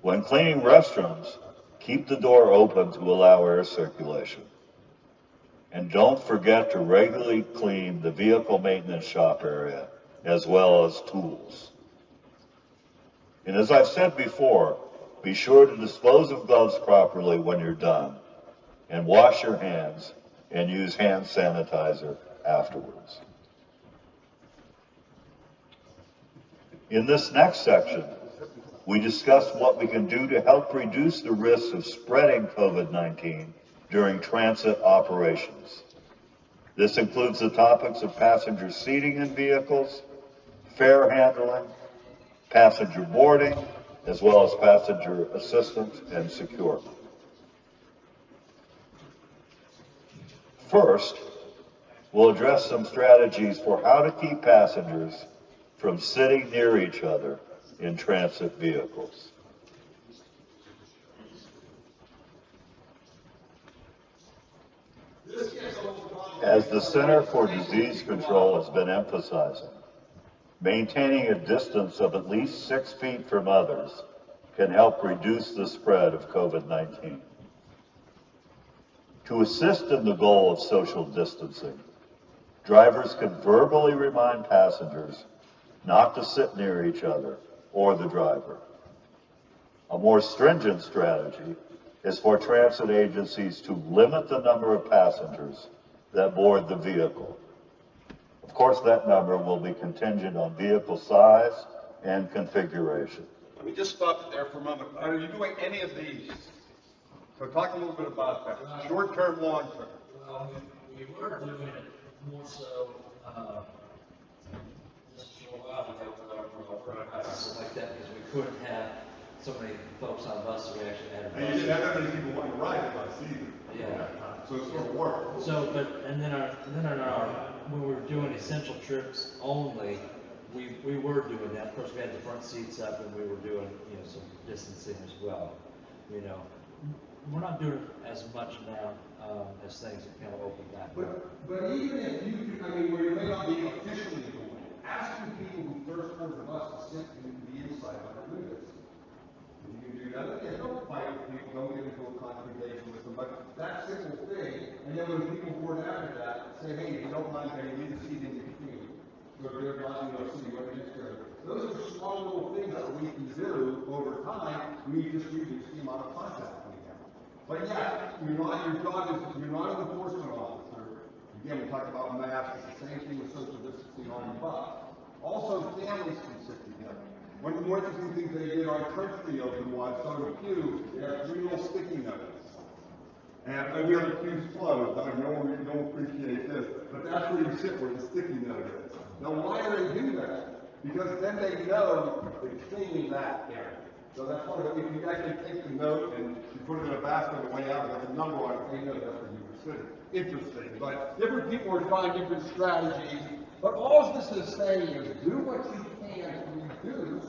When cleaning restrooms, keep the door open to allow air circulation. And don't forget to regularly clean the vehicle maintenance shop area, as well as tools. And as I've said before, be sure to dispose of gloves properly when you're done, and wash your hands and use hand sanitizer afterwards. In this next section, we discuss what we can do to help reduce the risk of spreading COVID-19 during transit operations. This includes the topics of passenger seating in vehicles, fare handling, passenger boarding, as well as passenger assistance and security. First, we'll address some strategies for how to keep passengers from sitting near each other in transit vehicles. As the Center for Disease Control has been emphasizing, maintaining a distance of at least 6 feet from others can help reduce the spread of COVID-19. To assist in the goal of social distancing, drivers can verbally remind passengers not to sit near each other or the driver. A more stringent strategy is for transit agencies to limit the number of passengers that board the vehicle. Of course, that number will be contingent on vehicle size and configuration. Let me just stop there for a moment. Are you doing any of these? So talk a little bit about that. Short term, long term. Well, we were doing it more so, just a short while ago for our stuff like that, because we couldn't have so many folks on buses, we actually had a bus. And you didn't have that many people wanting to ride the bus either. Yeah. So it sort of worked. So, and then when we were doing essential trips only, we were doing that. Of course, we had the front seats up and we were doing, some distancing as well. We're not doing it as much now, as things have kind of opened back up. But even if you, where you may not be officially doing it, asking people who first board the bus to sit in the inside of the windows. You can do that. Again, don't fight with people, don't get into a confrontation with them, but that simple thing, and then when people board after that, say, hey, if you don't mind, can you leave the seat in between? So they're not, see what it is there. Those are small little things that we can do over time. We just reduce the amount of contact we have. But yeah, you're not an enforcement officer. Again, we talked about masks, it's the same thing with social distancing on the bus. Also, families can sit together. One of the more interesting things they did, our church reopened once, so the pew, they have 3 little sticky notes. And we have the pews closed. I know we don't appreciate this, but that's where you sit, where the sticky note is. Now, why do they do that? Because then they know it's cleaning that area. So that's one of the, if you actually take the note and you put it in a basket on the way out, there's a number on it, they know that's where you were sitting. Interesting, but different people are trying different strategies. But all this is saying is do what you can to reduce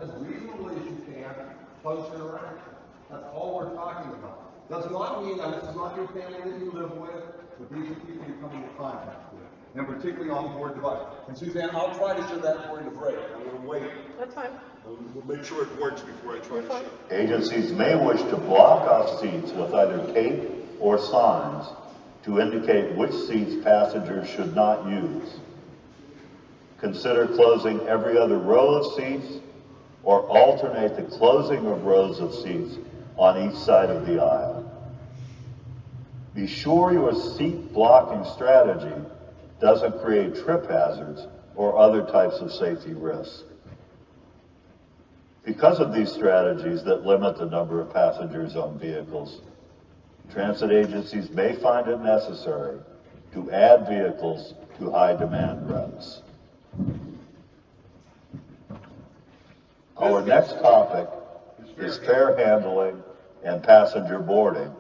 as reasonably as you can close interaction. That's all we're talking about. Does not mean that this is not your family that you live with, but these are people you come into contact with, and particularly on board the bus. And Suzanne, I'll try to show that during the break. I'm going to wait. That's fine. We'll make sure it works before I try to show it. Agencies may wish to block off seats with either tape or signs to indicate which seats passengers should not use. Consider closing every other row of seats or alternate the closing of rows of seats on each side of the aisle. Be sure your seat blocking strategy doesn't create trip hazards or other types of safety risks. Because of these strategies that limit the number of passengers on vehicles, transit agencies may find it necessary to add vehicles to high demand routes. Our next topic is fare handling and passenger boarding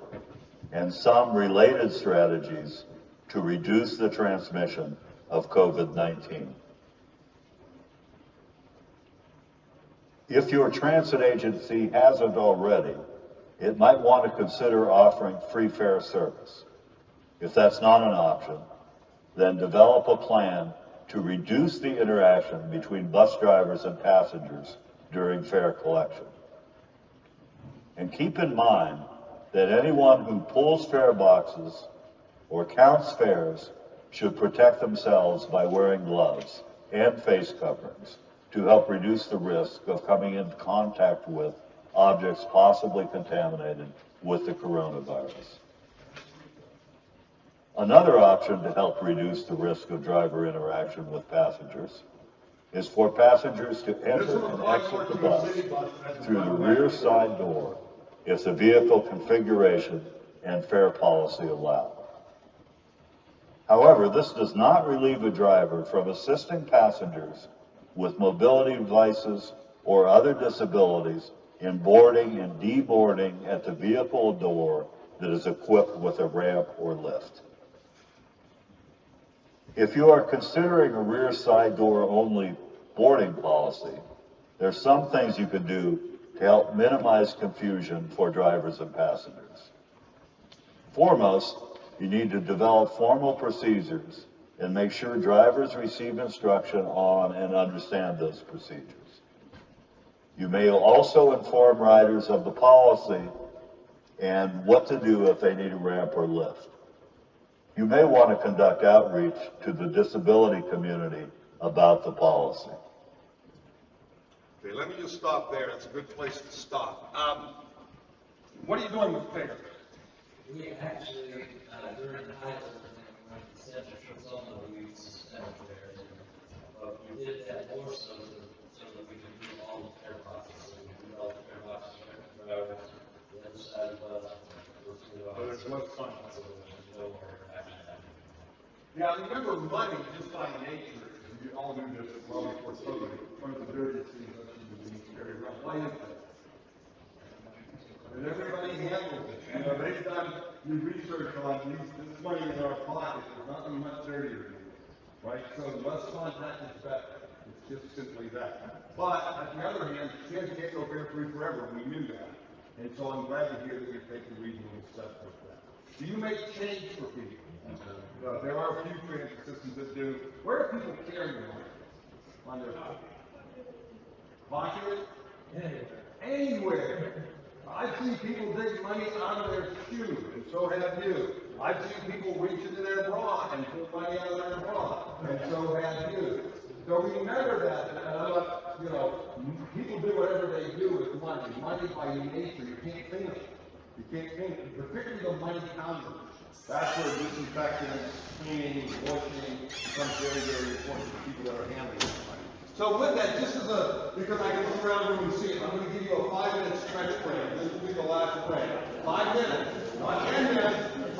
and some related strategies to reduce the transmission of COVID-19. If your transit agency hasn't already, it might want to consider offering free fare service. If that's not an option, then develop a plan to reduce the interaction between bus drivers and passengers during fare collection. And keep in mind that anyone who pulls fare boxes or counts fares should protect themselves by wearing gloves and face coverings to help reduce the risk of coming into contact with objects possibly contaminated with the coronavirus. Another option to help reduce the risk of driver interaction with passengers is for passengers to enter and exit the bus through the rear side door if the vehicle configuration and fare policy allow. However, this does not relieve a driver from assisting passengers with mobility devices or other disabilities in boarding and deboarding at the vehicle door that is equipped with a ramp or lift. If you are considering a rear side door only boarding policy, there's some things you could do to help minimize confusion for drivers and passengers. Foremost, you need to develop formal procedures and make sure drivers receive instruction on and understand those procedures. You may also inform riders of the policy and what to do if they need a ramp or lift. You may want to conduct outreach to the disability community about the policy. Okay, let me just stop there. That's a good place to stop. What are you doing with fare? We actually, during the height of everything, we went to Central Arizona, we suspended there. But we did that more so that we can do all the fare processes. We can do all the fare processes, the other side of the bus. So there's less fun. So there's no more action happening. Now, remember, money, just by nature, you all knew this well before COVID, one of the dirtiest things that you can carry around. Why is that? And everybody handles it. You know, they've done new research on this money in our pockets. There's nothing much dirtier than it, right? So the less contact is better. It's just simply that. But on the other hand, kids can't go fare-free forever. We knew that. And so I'm glad to hear that you take the reasonable steps with that. Do you make change for people? There are a few transit systems that do. Where are people carrying money? On their pocket? Anywhere. I've seen people dig money out of their shoe, and so have you. I've seen people reach into their bra and pull money out of their bra, and so have you. So remember that, and I'm not, you know, people do whatever they do with money. Money by nature, you can't clean it. You can't clean it, particularly the money counters. That's where disinfecting, cleaning, washing becomes very, very important for people that are handling this money. So with that, just as because I can look around the room and see it, I'm going to give you a 5-minute stretch plan. This will be the last plan. 5 minutes, not 10 minutes.